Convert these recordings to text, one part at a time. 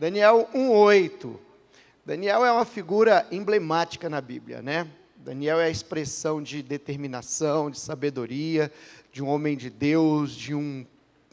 Daniel 1:8. Daniel é uma figura emblemática na Bíblia, né? Daniel é a expressão de determinação, de sabedoria, de um homem de Deus, de um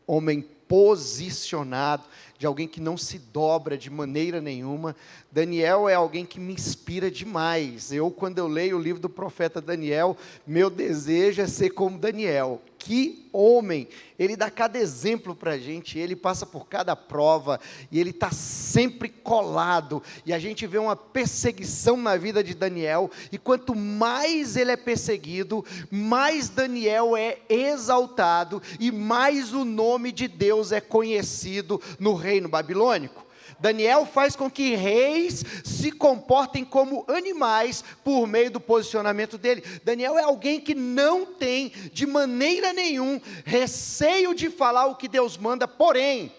homem posicionado, de alguém que não se dobra de maneira nenhuma. Daniel é alguém que me inspira demais. Quando eu leio o livro do profeta Daniel, meu desejo é ser como Daniel. Que homem! Ele dá cada exemplo para a gente, ele passa por cada prova, e ele está sempre colado, e a gente vê uma perseguição na vida de Daniel, e quanto mais ele é perseguido, mais Daniel é exaltado, e mais o nome de Deus é conhecido no reino babilônico. Daniel faz com que reis se comportem como animais por meio do posicionamento dele. Daniel é alguém que não tem de maneira nenhuma receio de falar o que Deus manda, porém,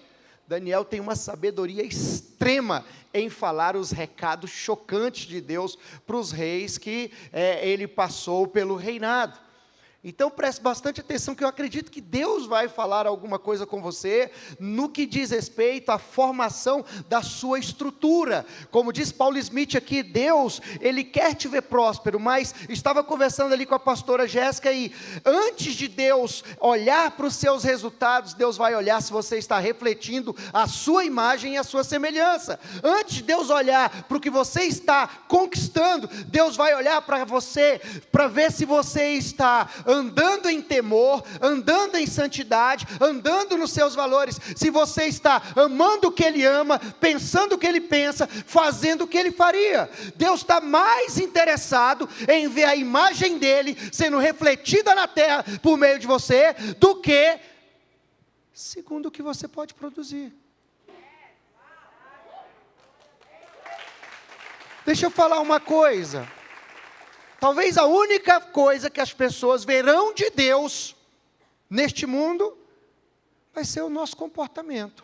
Daniel tem uma sabedoria extrema em falar os recados chocantes de Deus para os reis que ele passou pelo reinado. Então preste bastante atenção, que eu acredito que Deus vai falar alguma coisa com você, no que diz respeito à formação da sua estrutura. Como diz Paulo Smith aqui, Deus, Ele quer te ver próspero, mas estava conversando ali com a pastora Jéssica, e antes de Deus olhar para os seus resultados, Deus vai olhar se você está refletindo a sua imagem e a sua semelhança. Antes de Deus olhar para o que você está conquistando, Deus vai olhar para você, para ver se você está andando em temor, andando em santidade, andando nos seus valores, se você está amando o que Ele ama, pensando o que Ele pensa, fazendo o que Ele faria. Deus está mais interessado em ver a imagem dEle sendo refletida na terra por meio de você, do que segundo o que você pode produzir. Deixa eu falar uma coisa. Talvez a única coisa que as pessoas verão de Deus neste mundo vai ser o nosso comportamento.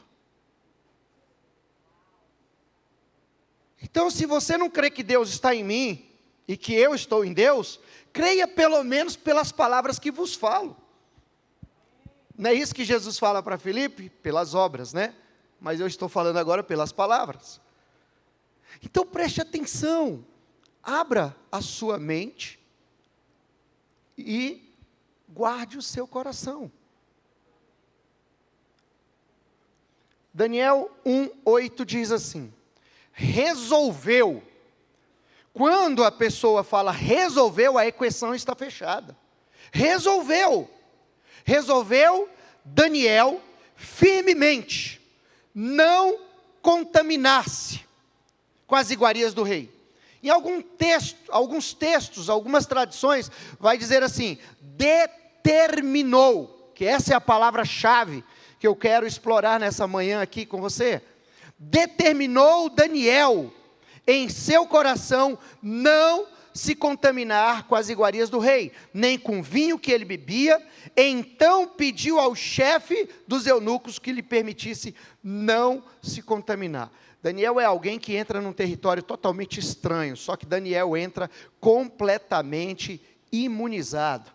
Então, se você não crê que Deus está em mim e que eu estou em Deus, creia pelo menos pelas palavras que vos falo. Não é isso que Jesus fala para Filipe? Pelas obras, né? Mas eu estou falando agora pelas palavras. Então preste atenção. Abra a sua mente e guarde o seu coração. Daniel 1:8 diz assim: resolveu. Quando a pessoa fala resolveu, a equação está fechada. Resolveu Daniel firmemente não contaminar-se com as iguarias do rei. Em alguns textos, algumas tradições, vai dizer assim, determinou, que essa é a palavra-chave que eu quero explorar nessa manhã aqui com você. Determinou Daniel, em seu coração, não se contaminar com as iguarias do rei, nem com o vinho que ele bebia. Então pediu ao chefe dos eunucos que lhe permitisse não se contaminar. Daniel é alguém que entra num território totalmente estranho, só que Daniel entra completamente imunizado.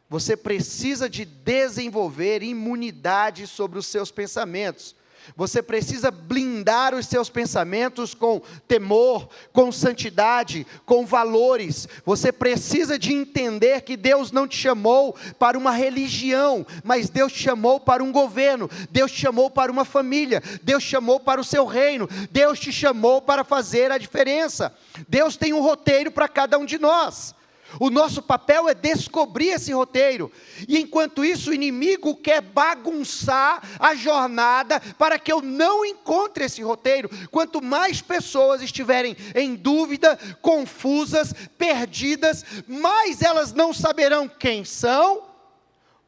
Você precisa de desenvolver imunidade sobre os seus pensamentos. Você precisa blindar os seus pensamentos com temor, com santidade, com valores. Você precisa de entender que Deus não te chamou para uma religião, mas Deus te chamou para um governo, Deus te chamou para uma família, Deus te chamou para o seu reino, Deus te chamou para fazer a diferença. Deus tem um roteiro para cada um de nós. O nosso papel é descobrir esse roteiro, e enquanto isso o inimigo quer bagunçar a jornada, para que eu não encontre esse roteiro. Quanto mais pessoas estiverem em dúvida, confusas, perdidas, mais elas não saberão quem são,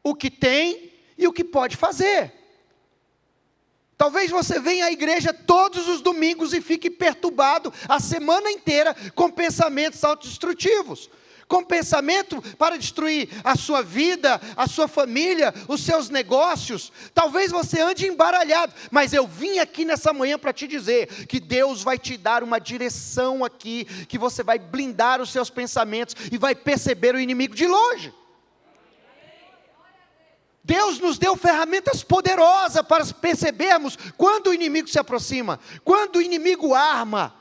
o que tem e o que pode fazer. Talvez você venha à igreja todos os domingos e fique perturbado a semana inteira com pensamentos autodestrutivos, com pensamento para destruir a sua vida, a sua família, os seus negócios. Talvez você ande embaralhado, mas eu vim aqui nessa manhã para te dizer que Deus vai te dar uma direção aqui, que você vai blindar os seus pensamentos e vai perceber o inimigo de longe. Deus nos deu ferramentas poderosas para percebermos quando o inimigo se aproxima, quando o inimigo arma.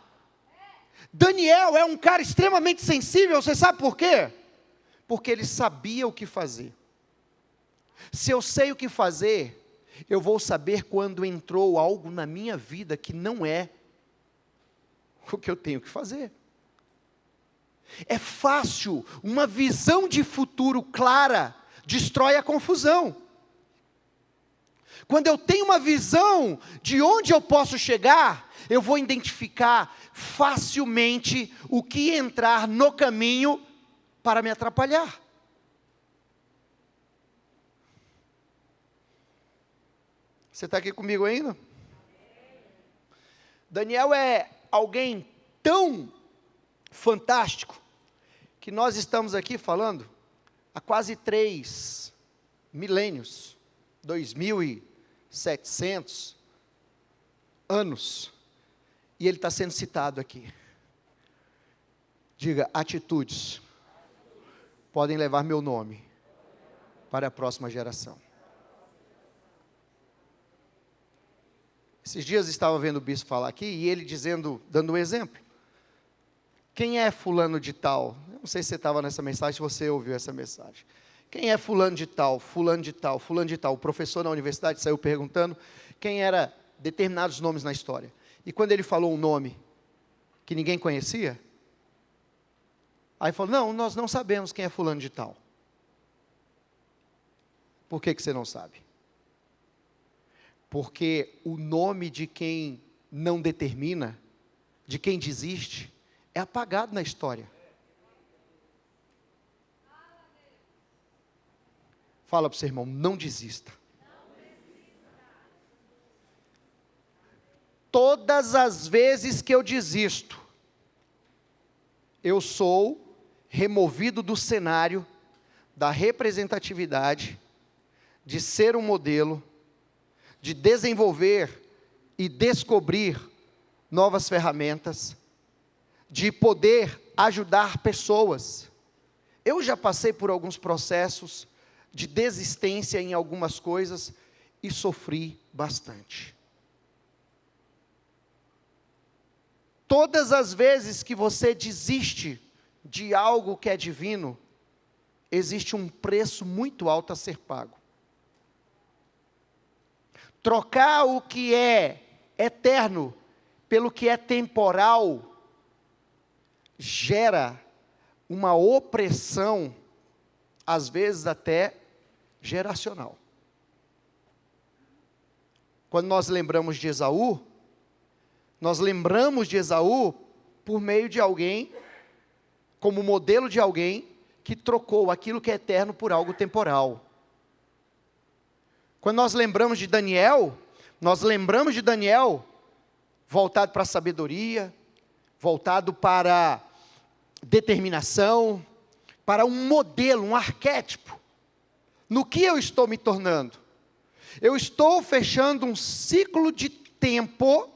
Daniel é um cara extremamente sensível, você sabe por quê? Porque ele sabia o que fazer. Se eu sei o que fazer, eu vou saber quando entrou algo na minha vida que não é o que eu tenho que fazer. É fácil, uma visão de futuro clara destrói a confusão. Quando eu tenho uma visão de onde eu posso chegar, eu vou identificar facilmente o que entrar no caminho para me atrapalhar. Você está aqui comigo ainda? Daniel é alguém tão fantástico, que nós estamos aqui falando há quase 3 milênios, 2.700 anos, e ele está sendo citado aqui. Diga, atitudes podem levar meu nome para a próxima geração. Esses dias estava vendo o bispo falar aqui, e ele dando um exemplo. Quem é fulano de tal? Eu não sei se você estava nessa mensagem, se você ouviu essa mensagem. Quem é fulano de tal, fulano de tal, fulano de tal? O professor na universidade saiu perguntando quem era determinados nomes na história. E quando ele falou um nome que ninguém conhecia, aí falou, não, nós não sabemos quem é fulano de tal. Por que você não sabe? Porque o nome de quem não determina, de quem desiste, é apagado na história. Fala para o seu irmão, não desista. Todas as vezes que eu desisto, eu sou removido do cenário da representatividade, de ser um modelo, de desenvolver e descobrir novas ferramentas, de poder ajudar pessoas. Eu já passei por alguns processos de desistência em algumas coisas e sofri bastante. Todas as vezes que você desiste de algo que é divino, existe um preço muito alto a ser pago. Trocar o que é eterno pelo que é temporal gera uma opressão, às vezes até geracional. Quando nós lembramos de Esaú, nós lembramos de Esaú por meio de alguém, como modelo de alguém que trocou aquilo que é eterno por algo temporal. Quando nós lembramos de Daniel, nós lembramos de Daniel voltado para a sabedoria, voltado para determinação, para um modelo, um arquétipo. No que eu estou me tornando? Eu estou fechando um ciclo de tempo,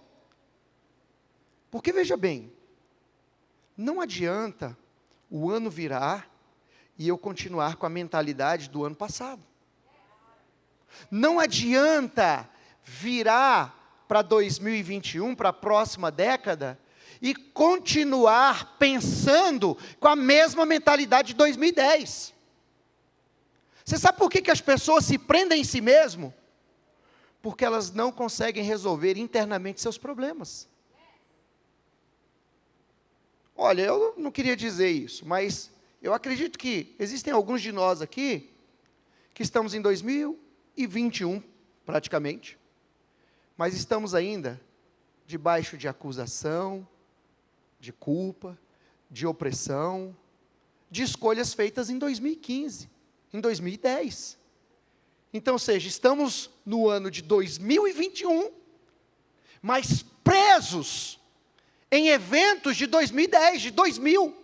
porque veja bem, não adianta o ano virar e eu continuar com a mentalidade do ano passado. Não adianta virar para 2021, para a próxima década, e continuar pensando com a mesma mentalidade de 2010. Você sabe por que as pessoas se prendem em si mesmo? Porque elas não conseguem resolver internamente seus problemas. Olha, eu não queria dizer isso, mas eu acredito que existem alguns de nós aqui, que estamos em 2021, praticamente, mas estamos ainda debaixo de acusação, de culpa, de opressão, de escolhas feitas em 2015, em 2010. Então, ou seja, estamos no ano de 2021, mas presos em eventos de 2010, de 2000.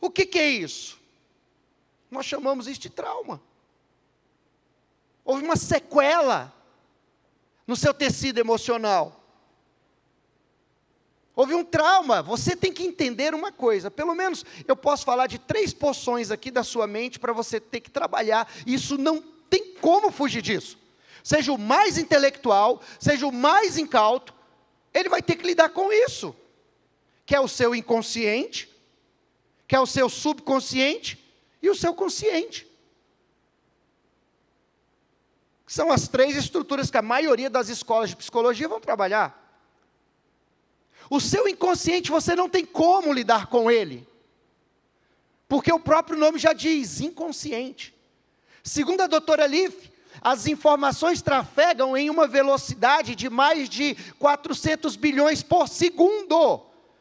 O que é isso? Nós chamamos isso de trauma. Houve uma sequela no seu tecido emocional. Houve um trauma. Você tem que entender uma coisa. Pelo menos eu posso falar de 3 porções aqui da sua mente para você ter que trabalhar. Isso não tem como fugir disso. Seja o mais intelectual, seja o mais incauto, ele vai ter que lidar com isso. Que é o seu inconsciente, que é o seu subconsciente e o seu consciente. São as 3 estruturas que a maioria das escolas de psicologia vão trabalhar. O seu inconsciente, você não tem como lidar com ele. Porque o próprio nome já diz, inconsciente. Segundo a doutora Leaf, as informações trafegam em uma velocidade de mais de 400 bilhões por segundo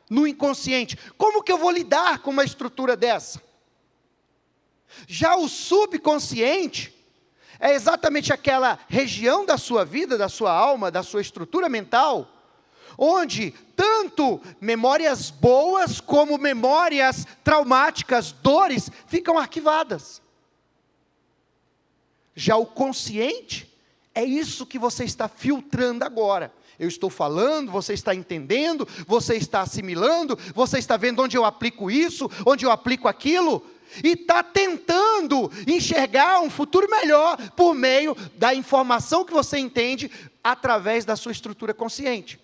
no inconsciente. Como que eu vou lidar com uma estrutura dessa? Já o subconsciente é exatamente aquela região da sua vida, da sua alma, da sua estrutura mental, onde tanto memórias boas como memórias traumáticas, dores, ficam arquivadas. Já o consciente, é isso que você está filtrando agora. Eu estou falando, você está entendendo, você está assimilando, você está vendo onde eu aplico isso, onde eu aplico aquilo, e está tentando enxergar um futuro melhor por meio da informação que você entende através da sua estrutura consciente.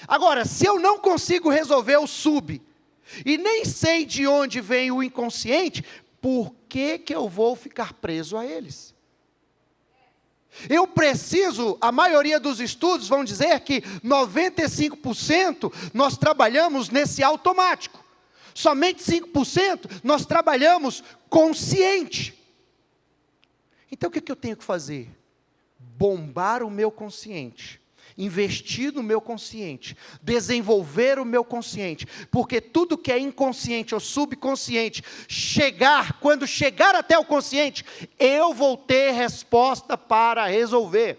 Agora, se eu não consigo resolver o sub, e nem sei de onde vem o inconsciente, por que eu vou ficar preso a eles? Eu preciso, a maioria dos estudos vão dizer que 95% nós trabalhamos nesse automático. Somente 5% nós trabalhamos consciente. Então o que eu tenho que fazer? Bombar o meu consciente. Investir no meu consciente, desenvolver o meu consciente, porque tudo que é inconsciente ou subconsciente, quando chegar até o consciente, eu vou ter resposta para resolver.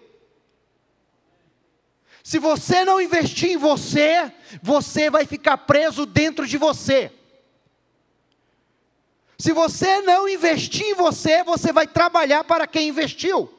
Se você não investir em você, você vai ficar preso dentro de você. Se você não investir em você, você vai trabalhar para quem investiu.